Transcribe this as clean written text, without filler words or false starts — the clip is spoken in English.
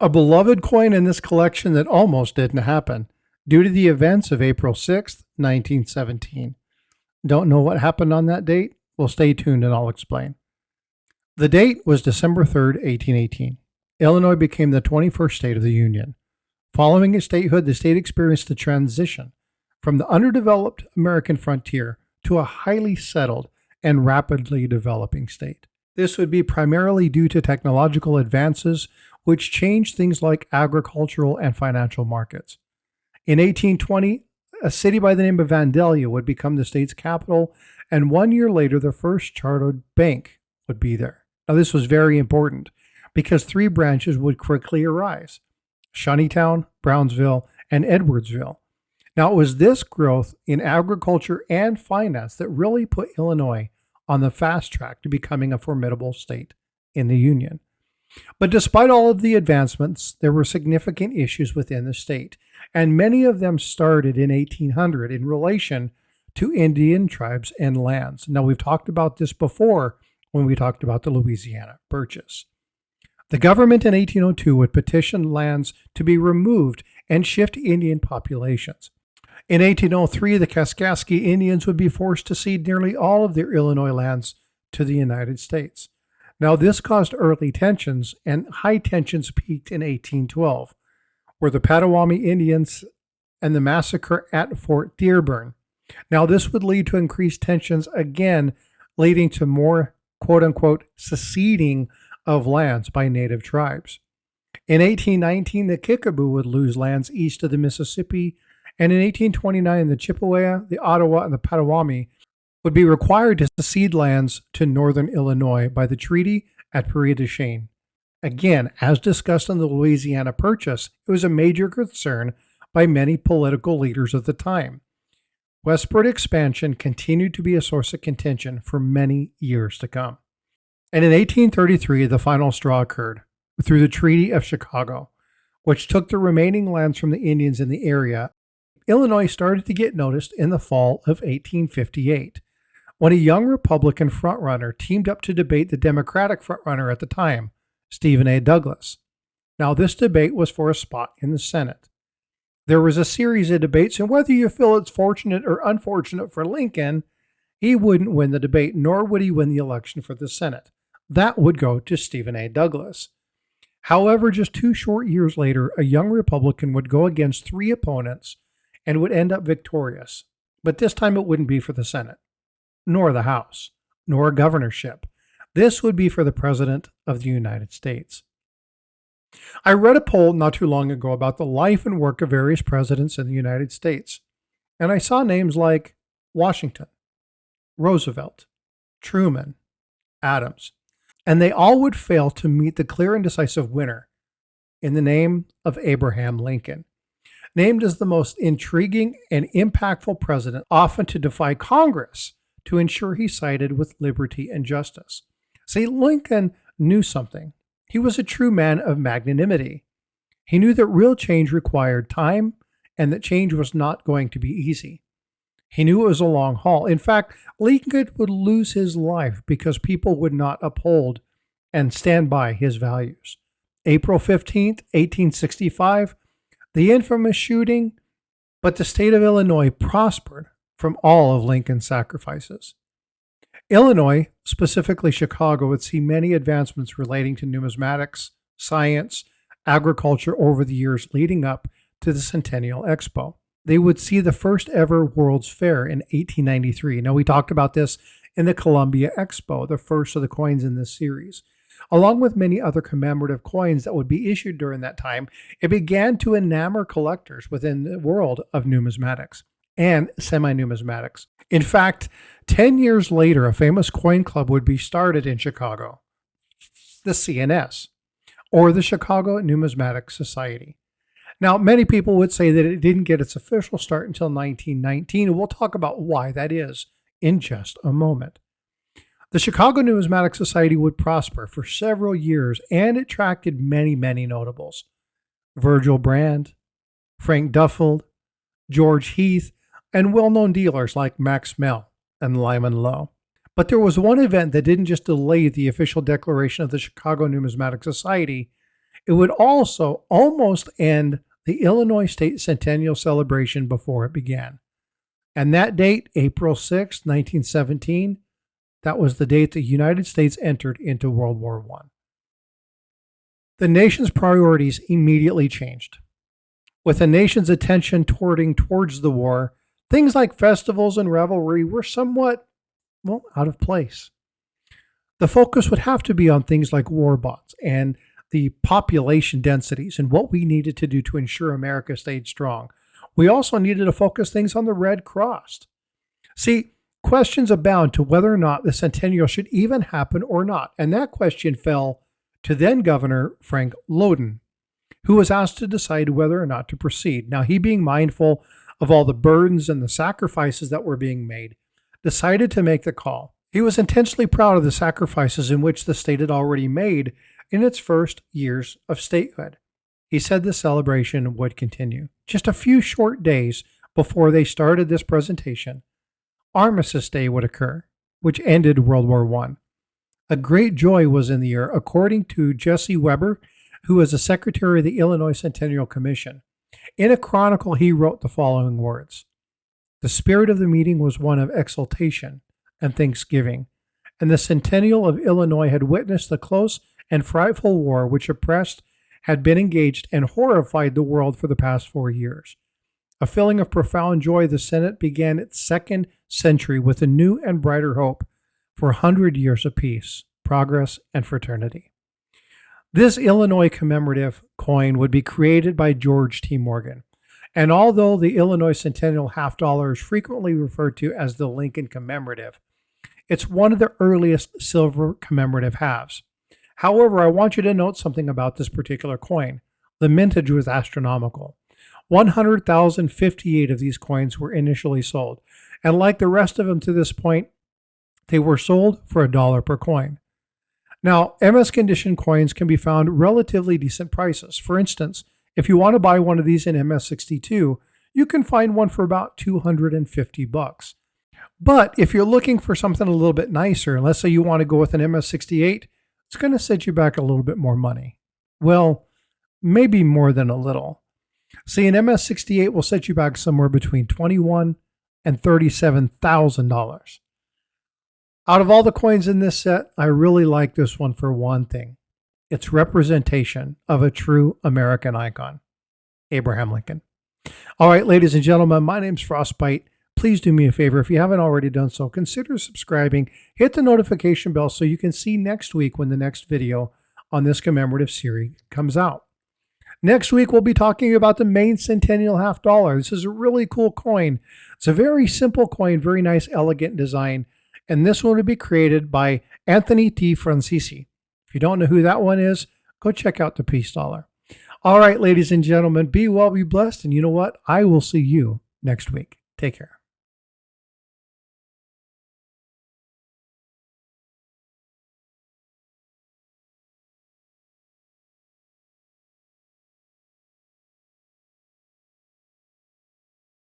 A beloved coin in this collection that almost didn't happen due to the events of April 6th, 1917. Don't know what happened on that date? Well, stay tuned and I'll explain. The date was December 3rd, 1818. Illinois became the 21st state of the Union. Following its statehood, the state experienced a transition from the underdeveloped American frontier to a highly settled and rapidly developing state. This would be primarily due to technological advances, which changed things like agricultural and financial markets. In 1820, a city by the name of Vandalia would become the state's capital, and 1 year later, the first chartered bank would be there. Now, this was very important because 3 branches would quickly arise: Shawneetown, Brownsville, and Edwardsville. Now, it was this growth in agriculture and finance that really put Illinois on the fast track to becoming a formidable state in the Union. But despite all of the advancements, there were significant issues within the state, and many of them started in 1800 in relation to Indian tribes and lands. Now, we've talked about this before when we talked about the Louisiana Purchase. The government in 1802 would petition lands to be removed and shift Indian populations. In 1803, the Kaskaskia Indians would be forced to cede nearly all of their Illinois lands to the United States. Now, this caused early tensions, and high tensions peaked in 1812, where the Potawatomi Indians and the massacre at Fort Dearborn. Now, this would lead to increased tensions again, leading to more quote-unquote seceding of lands by native tribes. In 1819, the Kickapoo would lose lands east of the Mississippi, and in 1829, the Chippewa, the Ottawa, and the Potawatomi would be required to cede lands to northern Illinois by the treaty at Prairie du Chien. Again, as discussed in the Louisiana Purchase, it was a major concern by many political leaders of the time. Westward expansion continued to be a source of contention for many years to come. And in 1833, the final straw occurred through the Treaty of Chicago, which took the remaining lands from the Indians in the area. Illinois started to get noticed in the fall of 1858, when a young Republican frontrunner teamed up to debate the Democratic frontrunner at the time, Stephen A. Douglas. Now, this debate was for a spot in the Senate. There was a series of debates, and whether you feel it's fortunate or unfortunate for Lincoln, he wouldn't win the debate, nor would he win the election for the Senate. That would go to Stephen A. Douglas. However, just 2 short years later, a young Republican would go against 3 opponents and would end up victorious. But this time it wouldn't be for the Senate, nor the House, nor a governorship. This would be for the President of the United States. I read a poll not too long ago about the life and work of various presidents in the United States, and I saw names like Washington, Roosevelt, Truman, Adams, and they all would fail to meet the clear and decisive winner in the name of Abraham Lincoln, named as the most intriguing and impactful president, often to defy Congress to ensure he sided with liberty and justice. See, Lincoln knew something. He was a true man of magnanimity. He knew that real change required time and that change was not going to be easy. He knew it was a long haul. In fact, Lincoln would lose his life because people would not uphold and stand by his values. April 15th, 1865, the infamous shooting, but the state of Illinois prospered from all of Lincoln's sacrifices. Illinois, specifically Chicago, would see many advancements relating to numismatics, science, agriculture over the years leading up to the Centennial Expo. They would see the first ever World's Fair in 1893. Now, we talked about this in the Columbia Expo, the first of the coins in this series. Along with many other commemorative coins that would be issued during that time, it began to enamor collectors within the world of numismatics and semi-numismatics. In fact, 10 years later, a famous coin club would be started in Chicago, the CNS, or the Chicago Numismatic Society. Now, many people would say that it didn't get its official start until 1919, and we'll talk about why that is in just a moment. The Chicago Numismatic Society would prosper for several years and attracted many, many notables. Virgil Brand, Frank Duffield, George Heath, and well-known dealers like Max Mell and Lyman Lowe. But there was one event that didn't just delay the official declaration of the Chicago Numismatic Society, It would also almost end the Illinois State Centennial celebration before it began. And that date, April 6, 1917, that was the date the United States entered into World War I. The nation's priorities immediately changed. With the nation's attention turning towards the war, things like festivals and revelry were somewhat, out of place. The focus would have to be on things like war bonds and the population densities and what we needed to do to ensure America stayed strong. We also needed to focus things on the Red Cross. See, questions abound to whether or not the centennial should even happen or not, and that question fell to then Governor Frank Loudon, who was asked to decide whether or not to proceed. Now, he, being mindful of all the burdens and the sacrifices that were being made, decided to make the call. He was intensely proud of the sacrifices in which the state had already made in its first years of statehood. He said the celebration would continue. Just a few short days before they started this presentation, Armistice Day would occur, which ended World War I. A great joy was in the air, according to Jesse Weber, who was the secretary of the Illinois Centennial Commission. In a chronicle, he wrote the following words: "The spirit of the meeting was one of exultation and thanksgiving, and the Centennial of Illinois had witnessed the close and frightful war which had been engaged and horrified the world for the past 4 years. A feeling of profound joy, the Senate began its second century with a new and brighter hope for 100 years of peace, progress, and fraternity." This Illinois commemorative coin would be created by George T. Morgan. And although the Illinois Centennial $50 is frequently referred to as the Lincoln Commemorative, it's one of the earliest silver commemorative halves. However, I want you to note something about this particular coin. The mintage was astronomical. 100,058 of these coins were initially sold, and like the rest of them to this point, they were sold for $1 per coin. Now, MS condition coins can be found relatively decent prices. For instance, if you want to buy one of these in MS62, you can find one for about $250. But if you're looking for something a little bit nicer, and let's say you want to go with an MS68, it's going to set you back a little bit more money. Well, maybe more than a little. See, an MS68 will set you back somewhere between $21,000 and $37,000. Out of all the coins in this set, I really like this one for one thing. Its representation of a true American icon, Abraham Lincoln. All right, ladies and gentlemen, my name's Frostbyte. Please do me a favor. If you haven't already done so, consider subscribing. Hit the notification bell so you can see next week when the next video on this commemorative series comes out. Next week, we'll be talking about the Maine Centennial $50. This is a really cool coin. It's a very simple coin, very nice, elegant design. And this one will be created by Anthony T. Francisi. If you don't know who that one is, go check out the Peace Dollar. All right, ladies and gentlemen, be well, be blessed. And you know what? I will see you next week. Take care.